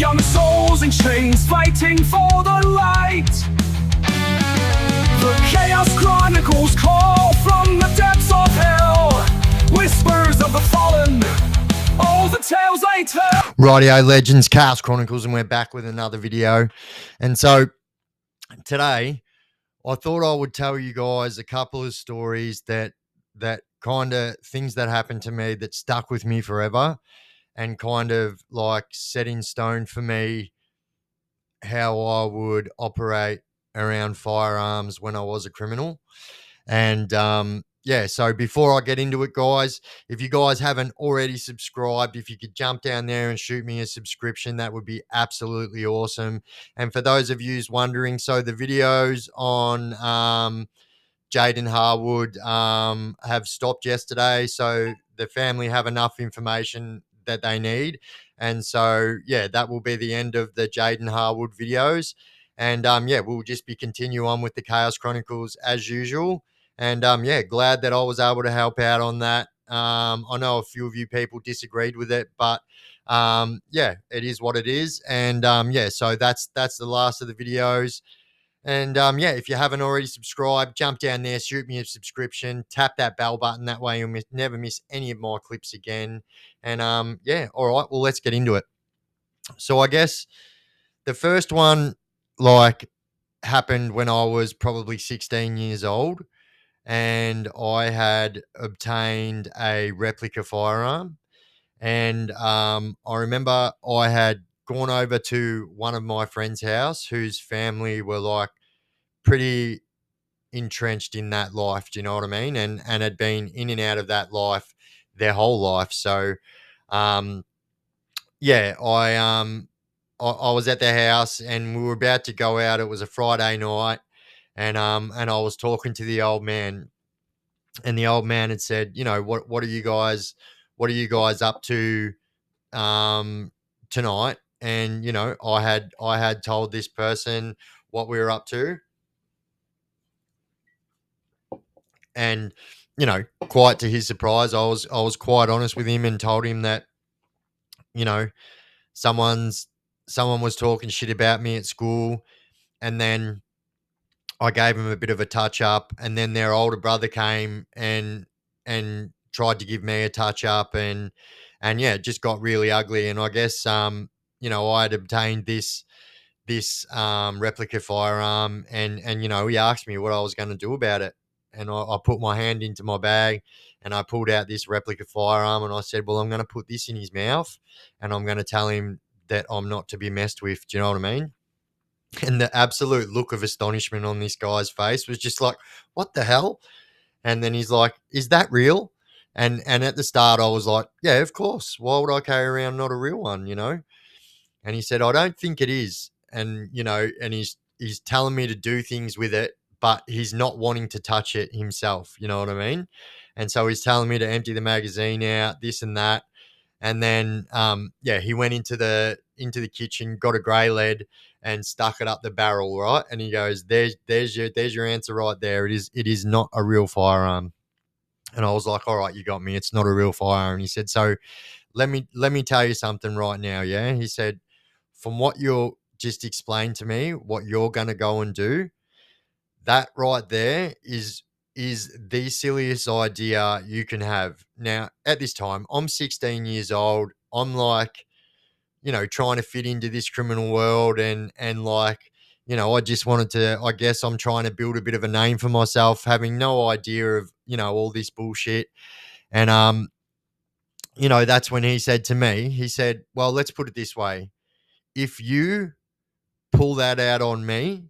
Young souls in chains fighting for the light. The Chaos Chronicles call from the depths of hell. Whispers of the fallen, all the tales they tell. Rightio legends, Chaos Chronicles, and we're back with another video. And so today I thought I would tell you guys a couple of stories that kind of things that happened to me that stuck with me forever and kind of like set in stone for me how I would operate around firearms when I was a criminal. And yeah, so before I get into it, guys, if you guys haven't already subscribed, if you could jump down there and shoot me a subscription, that would be absolutely awesome. And for those of you wondering, so the videos on Jaden Harwood have stopped yesterday, so the family have enough information that they need. And so, yeah, that will be the end of the Jaden Harwood videos. And yeah, we'll just be continue on with the Chaos Chronicles as usual. And yeah, glad that I was able to help out on that. I know a few of you people disagreed with it, but yeah, it is what it is. And yeah, so that's the last of the videos. And yeah, if you haven't already subscribed, jump down there, shoot me a subscription, tap that bell button. That way you'll never miss any of my clips again. And yeah, all right, well, let's get into it. So I guess the first one, like, happened when I was probably 16 years old, and I had obtained a replica firearm. And I remember I had gone over to one of my friend's house whose family were like pretty entrenched in that life. Do you know what I mean? And had been in and out of that life their whole life. So, um, yeah, I was at their house and we were about to go out. It was a Friday night, and I was talking to the old man, and the old man had said, you know, what are you guys up to tonight? And you know, I had told this person what we were up to. And you know, quite to his surprise, I was quite honest with him and told him that, you know, someone was talking shit about me at school, and then I gave him a bit of a touch up, and then their older brother came and tried to give me a touch up, and yeah, it just got really ugly. And I guess you know, I had obtained this replica firearm, and you know, he asked me what I was going to do about it, and I put my hand into my bag and I pulled out this replica firearm, and I said, well, I'm going to put this in his mouth and I'm going to tell him that I'm not to be messed with. Do you know what I mean? And the absolute look of astonishment on this guy's face was just like, what the hell? And then he's like, is that real? And at the start I was like, yeah, of course, why would I carry around not a real one, you know? And he said, I don't think it is. And, you know, and he's telling me to do things with it, but he's not wanting to touch it himself. You know what I mean? And so he's telling me to empty the magazine out, this and that. And then, yeah, he went into the kitchen, got a grey lead, and stuck it up the barrel, right? And he goes, "There's your answer right there. It is not a real firearm." And I was like, "All right, you got me. It's not a real firearm." And he said, "So let me tell you something right now, yeah." He said, "From what you're just explained to me, what you're gonna go and do, that right there is the silliest idea you can have." Now, at this time, I'm 16 years old. I'm like, you know, trying to fit into this criminal world, and like, you know, I just wanted to, I guess I'm trying to build a bit of a name for myself, having no idea of, you know, all this bullshit. And you know, that's when he said to me, he said, "Well, let's put it this way. If you pull that out on me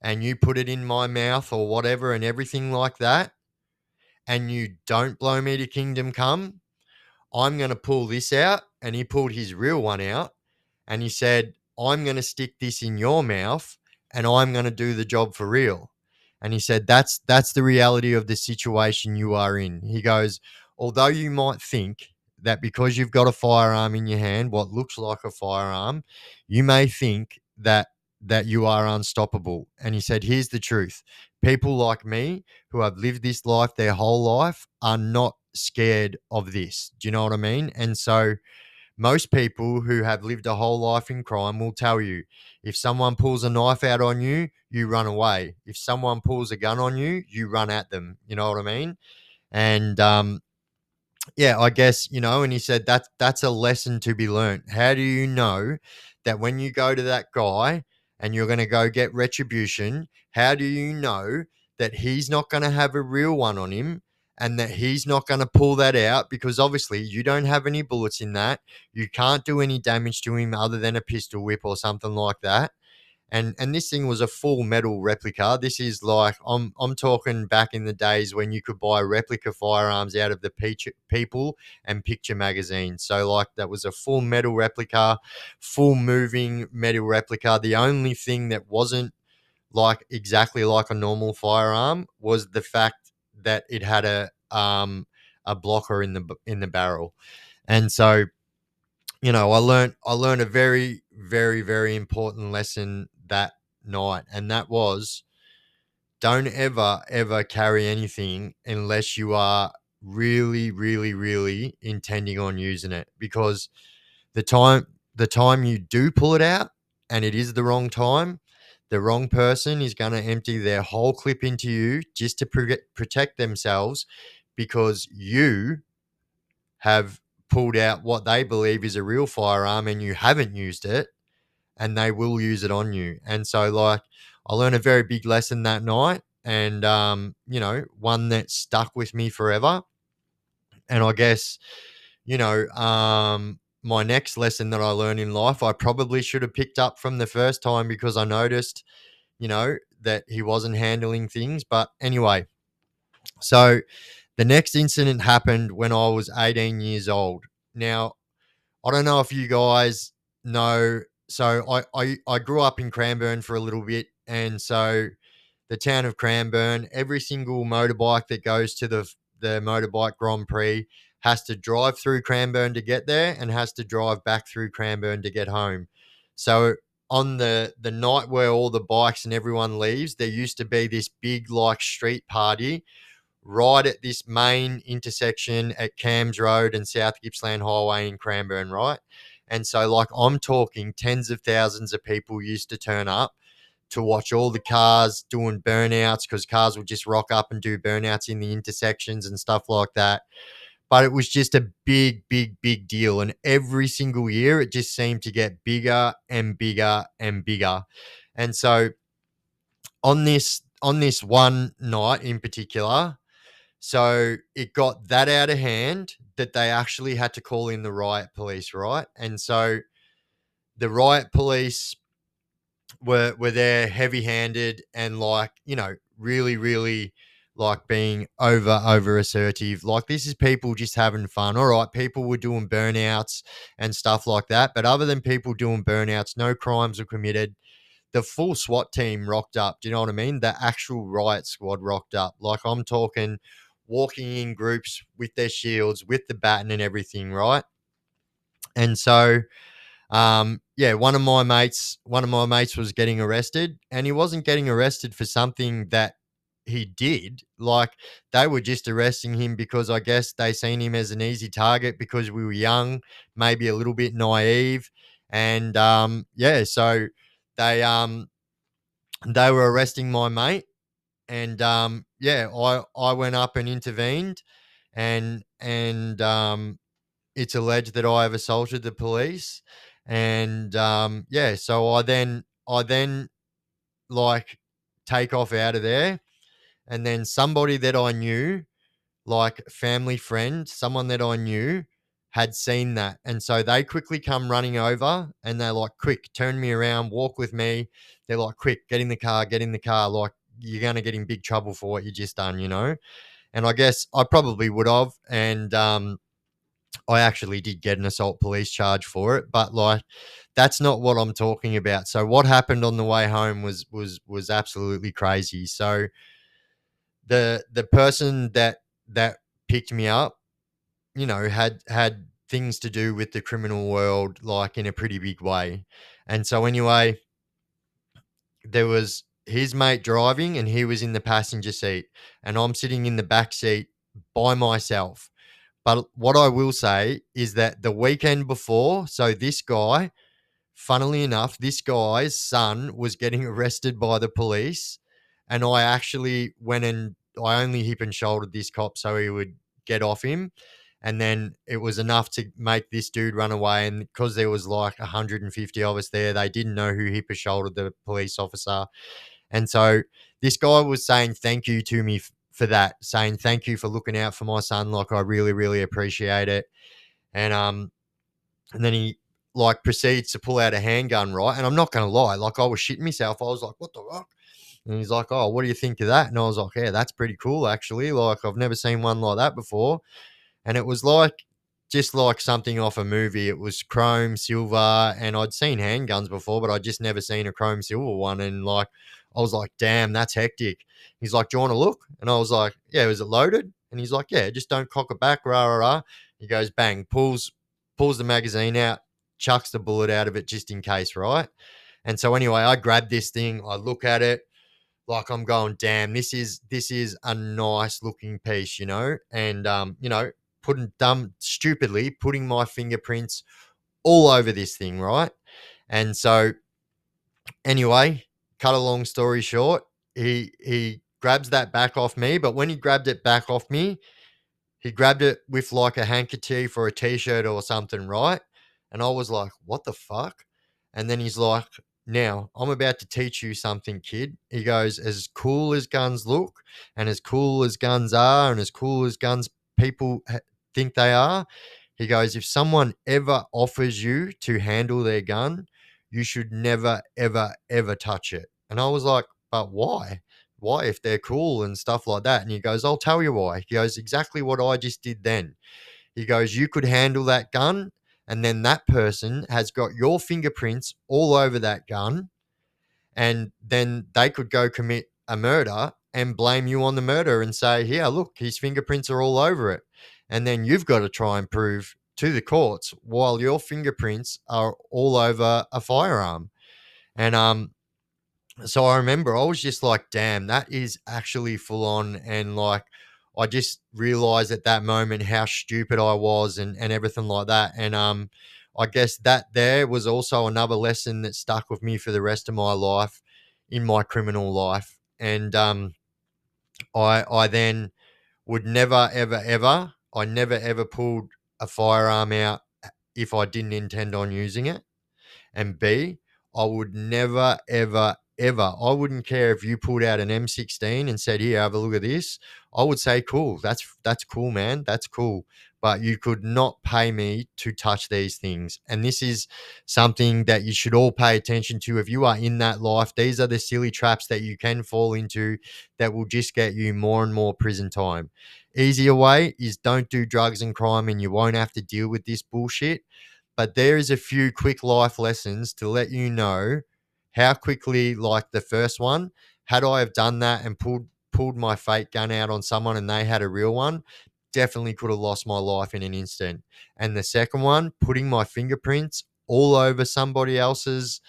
and you put it in my mouth or whatever and everything like that, and you don't blow me to kingdom come, I'm going to pull this out." And he pulled his real one out and he said, "I'm going to stick this in your mouth and I'm going to do the job for real." And he said, that's the reality of the situation you are in. He goes, although you might think that because you've got a firearm in your hand, what looks like a firearm, you may think that you are unstoppable. And he said, here's the truth. People like me who have lived this life their whole life are not scared of this. Do you know what I mean? And so most people who have lived a whole life in crime will tell you, if someone pulls a knife out on you, you run away. If someone pulls a gun on you, you run at them. You know what I mean? And yeah, I guess, and he said that's a lesson to be learned. How do you know that when you go to that guy and you're going to go get retribution, how do you know that he's not going to have a real one on him and that he's not going to pull that out? Because obviously you don't have any bullets in that. You can't do any damage to him other than a pistol whip or something like that. And this thing was a full metal replica. This is like I'm talking back in the days when you could buy replica firearms out of the People and Picture magazine. So like that was a full metal replica, full moving metal replica. The only thing that wasn't like exactly like a normal firearm was the fact that it had a blocker in the barrel. And so I learned a very, very, very important lesson that night, and that was don't ever, ever carry anything unless you are really, really, really intending on using it. Because the time the time you do pull it out and it is the wrong time, the wrong person is going to empty their whole clip into you just to protect themselves because you have pulled out what they believe is a real firearm and you haven't used it, and they will use it on you. And so, like, I learned a very big lesson that night, and one that stuck with me forever. And I guess, my next lesson that I learned in life, I probably should have picked up from the first time because I noticed, that he wasn't handling things. But anyway, so the next incident happened when I was 18 years old. Now, I don't know if you guys know. So I grew up in Cranbourne for a little bit. And so the town of Cranbourne, every single motorbike that goes to the motorbike Grand Prix has to drive through Cranbourne to get there and has to drive back through Cranbourne to get home. So on the night where all the bikes and everyone leaves, there used to be this big like street party right at this main intersection at Cams Road and South Gippsland Highway in Cranbourne, right? And so, like, I'm talking tens of thousands of people used to turn up to watch all the cars doing burnouts because cars would just rock up and do burnouts in the intersections and stuff like that. But it was just a big, big, big deal. And every single year, it just seemed to get bigger and bigger and bigger. And so, on this one night in particular, so it got that out of hand that they actually had to call in the riot police, right? And so the riot police were there heavy-handed and like, really, really like being over assertive. Like this is people just having fun. All right, people were doing burnouts and stuff like that. But other than people doing burnouts, no crimes were committed. The full SWAT team rocked up. Do you know what I mean? The actual riot squad rocked up. Like I'm talking walking in groups with their shields, with the baton and everything, right? And so yeah, one of my mates was getting arrested, and he wasn't getting arrested for something that he did. Like they were just arresting him because I guess they seen him as an easy target because we were young, maybe a little bit naive. And yeah, so they um they were arresting my mate, and yeah, I went up and intervened, and it's alleged that I have assaulted the police, and yeah, so I then like take off out of there, and then somebody that I knew, like family friend, someone that I knew, had seen that, and so they quickly come running over, and they're like, "Quick, turn me around, walk with me." They're like, "Quick, get in the car, get in the car!" Like you're gonna get in big trouble for what you just done. And I guess I probably would have, and I actually did get an assault police charge for it, but like that's not what I'm talking about. So what happened on the way home was absolutely crazy. So the person that picked me up, had things to do with the criminal world like in a pretty big way. And so anyway, there was his mate driving and he was in the passenger seat and I'm sitting in the back seat by myself. But what I will say is that the weekend before, so this guy, funnily enough, this guy's son was getting arrested by the police. And I actually went and I only hip and shouldered this cop so he would get off him. And then it was enough to make this dude run away. And because there was like 150 of us there, they didn't know who hip and shouldered the police officer. And so this guy was saying thank you to me for that, saying thank you for looking out for my son. Like, I really, really appreciate it. And then he like proceeds to pull out a handgun, right? And I'm not going to lie, like I was shitting myself. I was like, what the fuck? And he's like, oh, what do you think of that? And I was like, yeah, that's pretty cool, actually. Like, I've never seen one like that before. And it was like, just like something off a movie. It was chrome, silver, and I'd seen handguns before, but I'd just never seen a chrome silver one. And like, I was like, damn, that's hectic. He's like, do you want to look? And I was like, yeah, is it loaded? And he's like, yeah, just don't cock it back, rah, rah, rah. He goes, bang, pulls the magazine out, chucks the bullet out of it just in case, right? And so anyway, I grabbed this thing, I look at it, like I'm going, damn, this is a nice looking piece, you know? And stupidly putting my fingerprints all over this thing, right? And so anyway, cut a long story short, he grabs that back off me, but when he grabbed it back off me, he grabbed it with like a handkerchief or a t-shirt or something, right? And I was like, what the fuck? And then he's like, now I'm about to teach you something, kid. He goes, as cool as guns look and as cool as guns are and as cool as guns people think they are, he goes, if someone ever offers you to handle their gun, you should never, ever, ever touch it. And I was like, but why? Why, if they're cool and stuff like that? And he goes, I'll tell you why. He goes, exactly what I just did then. He goes, you could handle that gun, and then that person has got your fingerprints all over that gun, and then they could go commit a murder and blame you on the murder and say, yeah, look, his fingerprints are all over it. And then you've got to try and prove to the courts while your fingerprints are all over a firearm. And so I remember I was just like, damn, that is actually full on. And like, I just realized at that moment how stupid I was and everything like that. And I guess that there was also another lesson that stuck with me for the rest of my life in my criminal life. And I then would never, ever, ever, I never, ever pulled a firearm out if I didn't intend on using it. And B, I would never, ever, ever, I wouldn't care if you pulled out an M16 and said, here, have a look at this. I would say, cool. That's cool, man. That's cool. But you could not pay me to touch these things. And this is something that you should all pay attention to. If you are in that life, these are the silly traps that you can fall into that will just get you more and more prison time. Easier way is don't do drugs and crime and you won't have to deal with this bullshit. But there is a few quick life lessons to let you know how quickly, like the first one, had I have done that and pulled my fake gun out on someone and they had a real one, definitely could have lost my life in an instant. And the second one, putting my fingerprints all over somebody else's,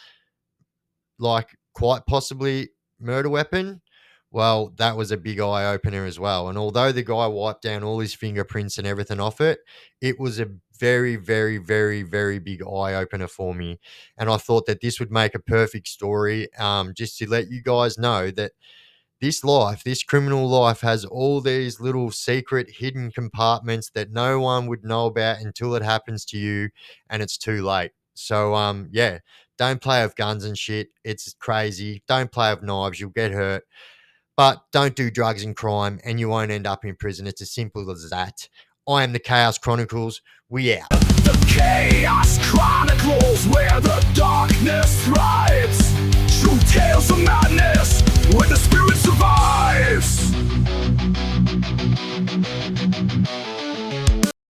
like quite possibly murder weapon, well, that was a big eye opener as well. And although the guy wiped down all his fingerprints and everything off it, it was a very, very, very, very big eye opener for me. And I thought that this would make a perfect story, just to let you guys know that this criminal life, has all these little secret hidden compartments that no one would know about until it happens to you and it's too late. So, yeah, don't play with guns and shit. It's crazy. Don't play with knives. You'll get hurt. But don't do drugs and crime and you won't end up in prison. It's as simple as that. I am the Chaos Chronicles. We out. The Chaos Chronicles, where the darkness thrives. True tales of madness.